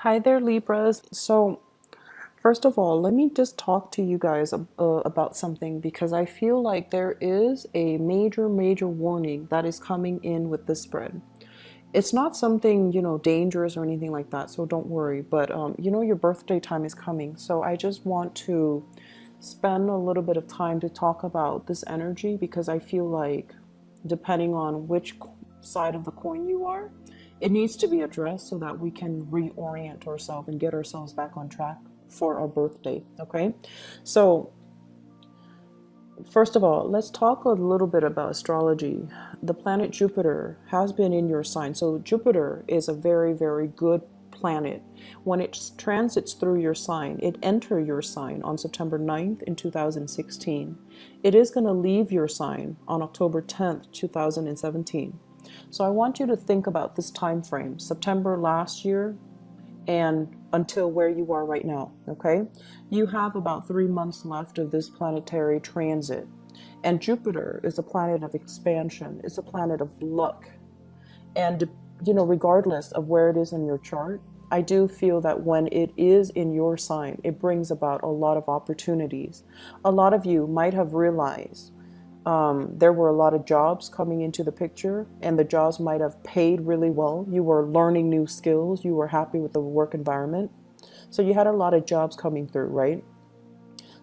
Hi there, Libras. So, first of all, let me just talk to you guys about something because I feel like there is a major warning that is coming in with this spread. It's not something, dangerous or anything like that, so don't worry. But, your birthday time is coming. So, I just want to spend a little bit of time to talk about this energy because I feel like, depending on which side of the coin you are, it needs to be addressed so that we can reorient ourselves and get ourselves back on track for our birthday. Okay. So, first of all, let's talk a little bit about astrology. The planet Jupiter has been in your sign. So, Jupiter is a very good planet. When it transits through your sign, it enters your sign on September 9th in 2016. It is going to leave your sign on October 10th, 2017. So I want you to think about this time frame, September last year and until where you are right now, okay? You have about 3 months left of this planetary transit. And Jupiter is a planet of expansion, it's a planet of luck. And, regardless of where it is in your chart, I do feel that when it is in your sign, it brings about a lot of opportunities. A lot of you might have realized there were a lot of jobs coming into the picture, and the jobs might have paid really well. You were learning new skills. You were happy with the work environment. So you had a lot of jobs coming through, right?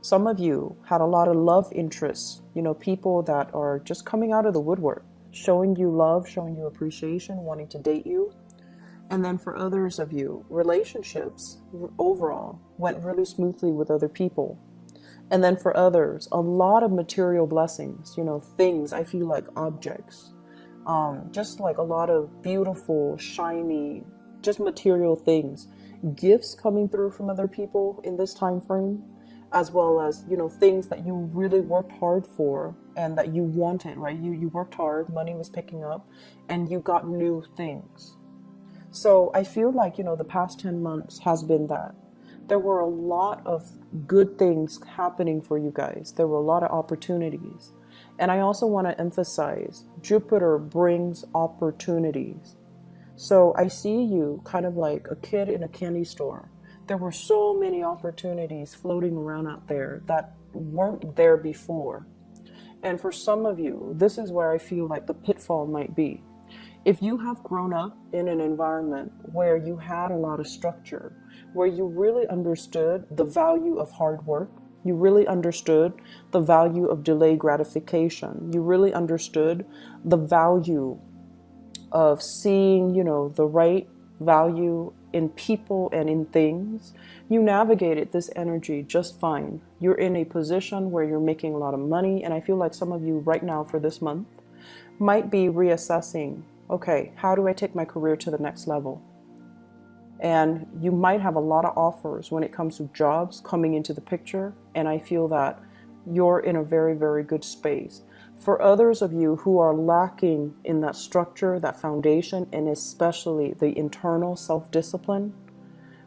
Some of you had a lot of love interests, people that are just coming out of the woodwork, showing you love, showing you appreciation, wanting to date you. And then for others of you, relationships overall went really smoothly with other people. And then for others, a lot of material blessings, things, I feel like objects, just like a lot of beautiful, shiny, just material things, gifts coming through from other people in this time frame, as well as, things that you really worked hard for and that you wanted, right? You worked hard, money was picking up, and you got new things. So I feel like, the past 10 months has been that. There were a lot of good things happening for you guys. There were a lot of opportunities. And I also want to emphasize Jupiter brings opportunities. So I see you kind of like a kid in a candy store. There were so many opportunities floating around out there that weren't there before. And for some of you, this is where I feel like the pitfall might be. If you have grown up in an environment where you had a lot of structure, where you really understood the value of hard work, you really understood the value of delayed gratification, you really understood the value of seeing, the right value in people and in things, you navigated this energy just fine. You're in a position where you're making a lot of money, and I feel like some of you right now for this month might be reassessing, okay, how do I take my career to the next level? And you might have a lot of offers when it comes to jobs coming into the picture. And I feel that you're in a very good space. For others of you who are lacking in that structure, that foundation, and especially the internal self-discipline,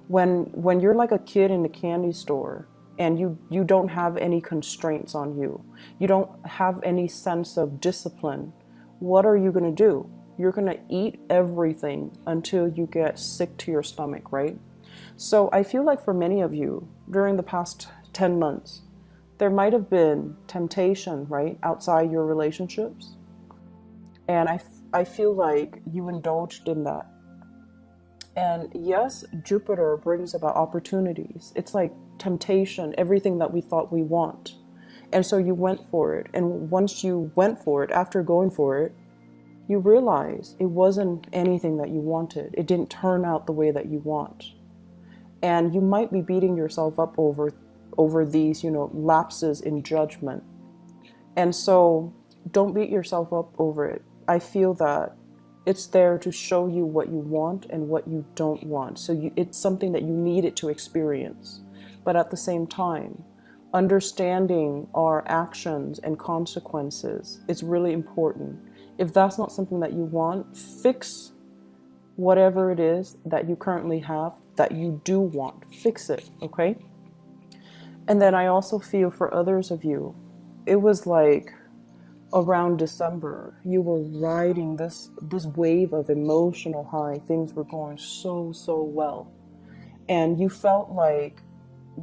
when you're like a kid in the candy store and you don't have any constraints on you, you don't have any sense of discipline, what are you going to do? You're going to eat everything until you get sick to your stomach, right? So I feel like for many of you during the past 10 months, there might have been temptation, right, outside your relationships. And I feel like you indulged in that. And yes, Jupiter brings about opportunities. It's like temptation, everything that we thought we want. And so you went for it. And once you went for it, after going for it, you realize it wasn't anything that you wanted. It didn't turn out the way that you want. And you might be beating yourself up over these, lapses in judgment. And so don't beat yourself up over it. I feel that it's there to show you what you want and what you don't want. So it's something that you needed to experience. But at the same time, understanding our actions and consequences is really important. If that's not something that you want, fix whatever it is that you currently have that you do want. Fix it, okay? And then I also feel for others of you, it was like around December, you were riding this wave of emotional high. Things were going so well. and you felt like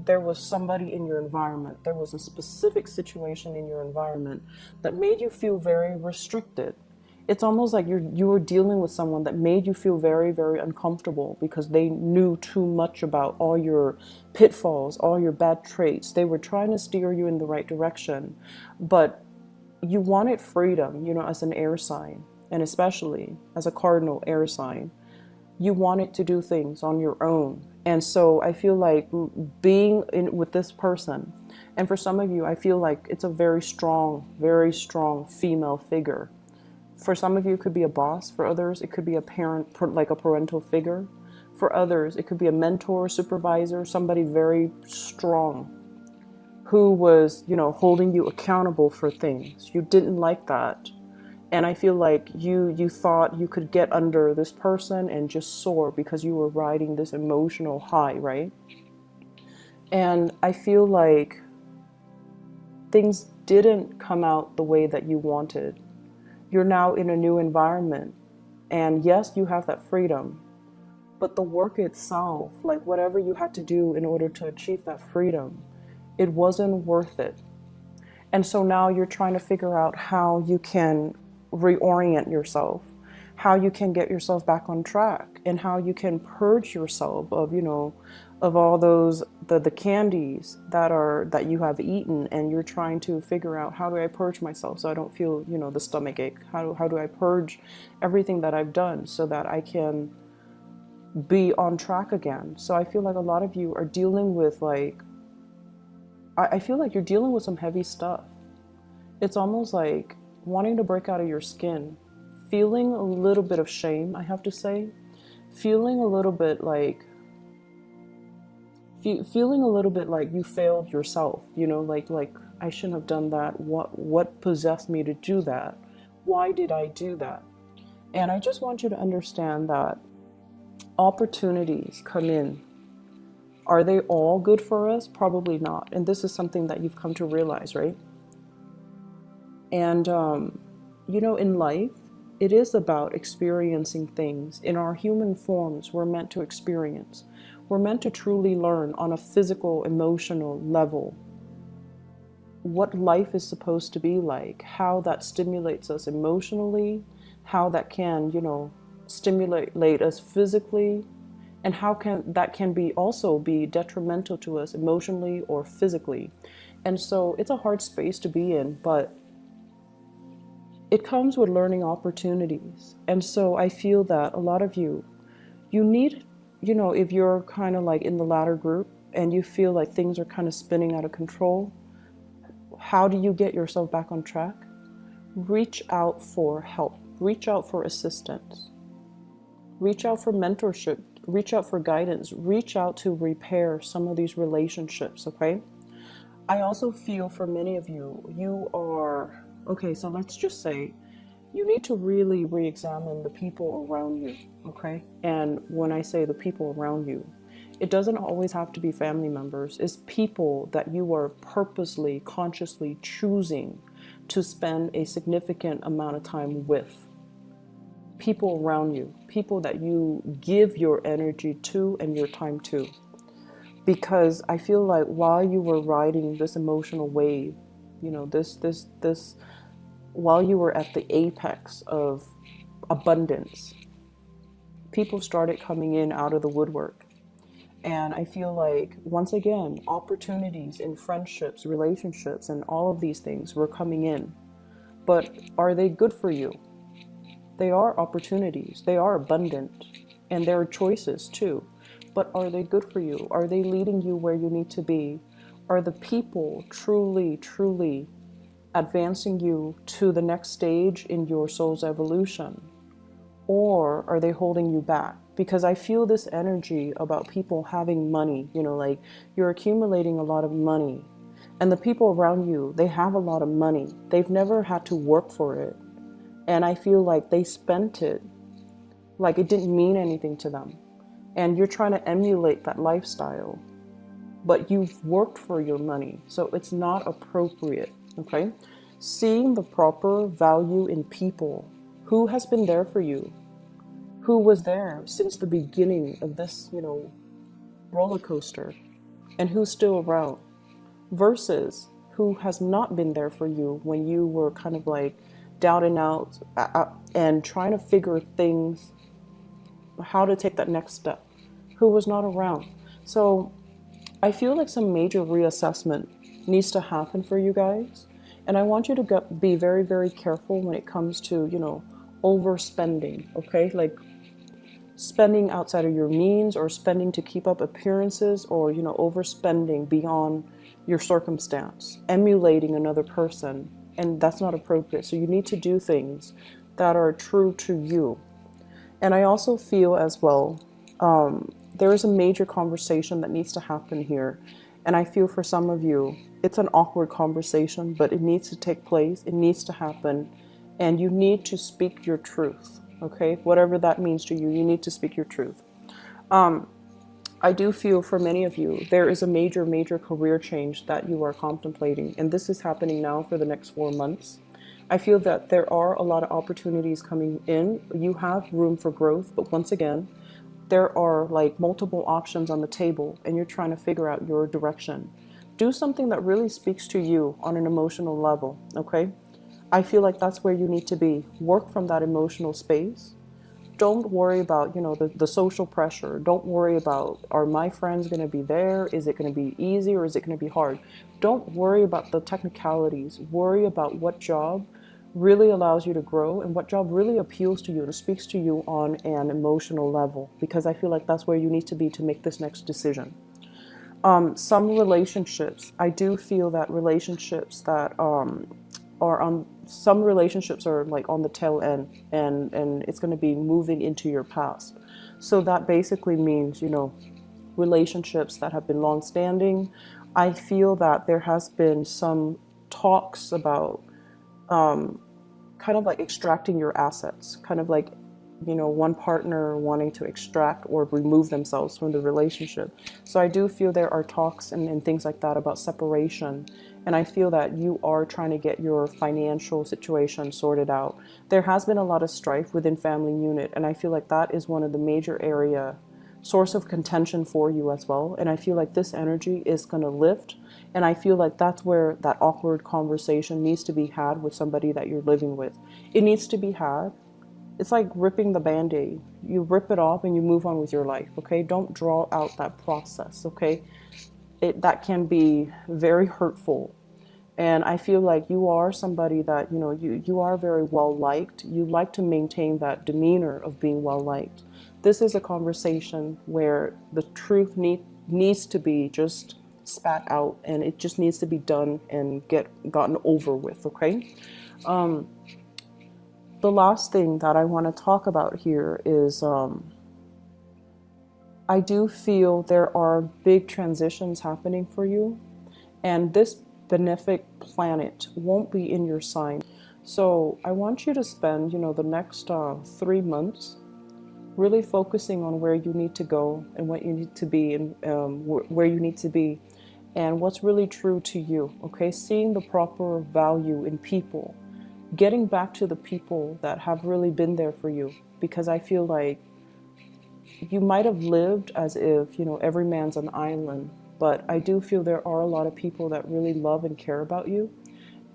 there was somebody in your environment, there was a specific situation in your environment that made you feel very restricted. It's almost like you were dealing with someone that made you feel very, very uncomfortable because they knew too much about all your pitfalls, all your bad traits. They were trying to steer you in the right direction, but you wanted freedom, as an air sign, and especially as a cardinal air sign. You wanted to do things on your own. And so I feel like being in with this person, and for some of you, I feel like it's a very strong female figure. For some of you, it could be a boss. For others, it could be a parent, like a parental figure. For others, it could be a mentor, supervisor, somebody very strong who was, holding you accountable for things. You didn't like that. And I feel like you thought you could get under this person and just soar because you were riding this emotional high, right? And I feel like things didn't come out the way that you wanted. You're now in a new environment. And yes, you have that freedom. But the work itself, like whatever you had to do in order to achieve that freedom, it wasn't worth it. And so now you're trying to figure out how you can reorient yourself, how you can get yourself back on track, and how you can purge yourself of, of all those the candies that you have eaten, and you're trying to figure out, how do I purge myself so I don't feel, the stomach ache? How do I purge everything that I've done so that I can be on track again? So I feel like a lot of you are dealing with I feel like you're dealing with some heavy stuff. It's almost like wanting to break out of your skin, feeling a little bit of shame, I have to say, feeling a little bit like you failed yourself, like I shouldn't have done that. What possessed me to do that? Why did I do that? And I just want you to understand that opportunities come in. Are they all good for us? Probably not. And this is something that you've come to realize, right? And, in life, it is about experiencing things. In our human forms, we're meant to experience. We're meant to truly learn on a physical, emotional level what life is supposed to be like, how that stimulates us emotionally, how that can, stimulate us physically, and how that can also be detrimental to us emotionally or physically. And so it's a hard space to be in, but it comes with learning opportunities. And so I feel that a lot of you need, if you're kind of like in the latter group and you feel like things are kind of spinning out of control, how do you get yourself back on track? Reach out for help, reach out for assistance, reach out for mentorship, reach out for guidance, reach out to repair some of these relationships, okay? I also feel for many of you, okay, so let's just say you need to really re-examine the people around you, okay? And when I say the people around you, it doesn't always have to be family members. It's people that you are purposely, consciously choosing to spend a significant amount of time with. People around you, people that you give your energy to and your time to. Because I feel like while you were riding this emotional wave, while you were at the apex of abundance, people started coming in out of the woodwork. And I feel like, once again, opportunities in friendships, relationships, and all of these things were coming in. But are they good for you? They are opportunities. They are abundant. And there are choices too. But are they good for you? Are they leading you where you need to be? Are the people truly, truly advancing you to the next stage in your soul's evolution? Or are they holding you back? Because I feel this energy about people having money, like you're accumulating a lot of money. And the people around you, they have a lot of money. They've never had to work for it. And I feel like they spent it like it didn't mean anything to them. And you're trying to emulate that lifestyle. But you've worked for your money. So it's not appropriate, okay? Seeing the proper value in people. Who has been there for you? Who was there since the beginning of this, roller coaster, and who's still around, versus who has not been there for you when you were kind of like down and out, and trying to figure things, how to take that next step, who was not around. So I feel like some major reassessment needs to happen for you guys. And I want you to be very, very careful when it comes to, overspending, okay? Like spending outside of your means, or spending to keep up appearances, or, overspending beyond your circumstance, emulating another person. And that's not appropriate. So you need to do things that are true to you. And I also feel as well, there is a major conversation that needs to happen here. And I feel for some of you, it's an awkward conversation, but it needs to take place. It needs to happen. And you need to speak your truth, okay? Whatever that means to you, you need to speak your truth. I do feel for many of you, there is a major, major career change that you are contemplating. And this is happening now for the next 4 months. I feel that there are a lot of opportunities coming in. You have room for growth, but once again, there are like multiple options on the table, and you're trying to figure out your direction. Do something that really speaks to you on an emotional level, okay? I feel like that's where you need to be. Work from that emotional space. Don't worry about, the social pressure. Don't worry about, are my friends going to be there? Is it going to be easy, or is it going to be hard? Don't worry about the technicalities. Worry about what job really allows you to grow, and what job really appeals to you and speaks to you on an emotional level, because I feel like that's where you need to be to make this next decision. Some relationships, I do feel that relationships that some relationships are like on the tail end, and it's going to be moving into your past. So that basically means, relationships that have been long standing. I feel that there has been some talks about kind of like extracting your assets, kind of like, one partner wanting to extract or remove themselves from the relationship. So I do feel there are talks and things like that about separation. And I feel that you are trying to get your financial situation sorted out. There has been a lot of strife within family unit, and I feel like that is one of the major source of contention for you as well. And I feel like this energy is going to lift. And I feel like that's where that awkward conversation needs to be had with somebody that you're living with. It needs to be had. It's like ripping the Band-Aid. You rip it off and you move on with your life, okay? Don't draw out that process, okay? That can be very hurtful. And I feel like you are somebody that, you are very well liked. You like to maintain that demeanor of being well liked. This is a conversation where the truth needs to be just spat out, and it just needs to be done and gotten over with, okay? The last thing that I want to talk about here is I do feel there are big transitions happening for you, and this benefic planet won't be in your sign. So I want you to spend, the next 3 months really focusing on where you need to go and what you need to be, and where you need to be, and what's really true to you, okay? Seeing the proper value in people, getting back to the people that have really been there for you, because I feel like you might have lived as if, every man's an island, but I do feel there are a lot of people that really love and care about you,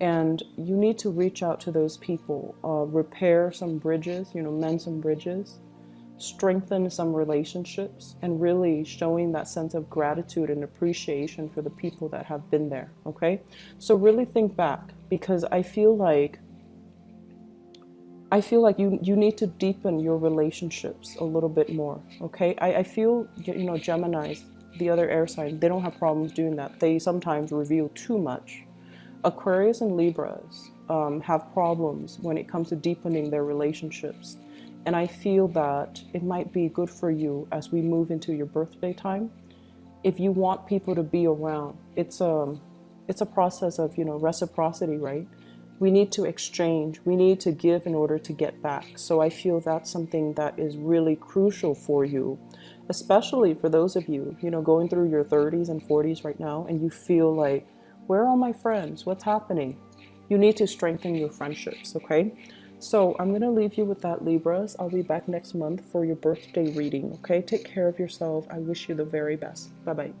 and you need to reach out to those people, repair some bridges, mend some bridges, strengthen some relationships, and really showing that sense of gratitude and appreciation for the people that have been there, okay? So really think back, because I feel like you need to deepen your relationships a little bit more, okay? I feel, Geminis, the other air sign, they don't have problems doing that. They sometimes reveal too much. Aquarius and Libras have problems when it comes to deepening their relationships. And I feel that it might be good for you as we move into your birthday time. If you want people to be around, it's a process of, reciprocity, right? We need to exchange. We need to give in order to get back. So I feel that's something that is really crucial for you, especially for those of you, going through your 30s and 40s right now, and you feel like, where are my friends? What's happening? You need to strengthen your friendships, okay? So I'm going to leave you with that, Libras. I'll be back next month for your birthday reading. Okay, take care of yourself. I wish you the very best. Bye bye.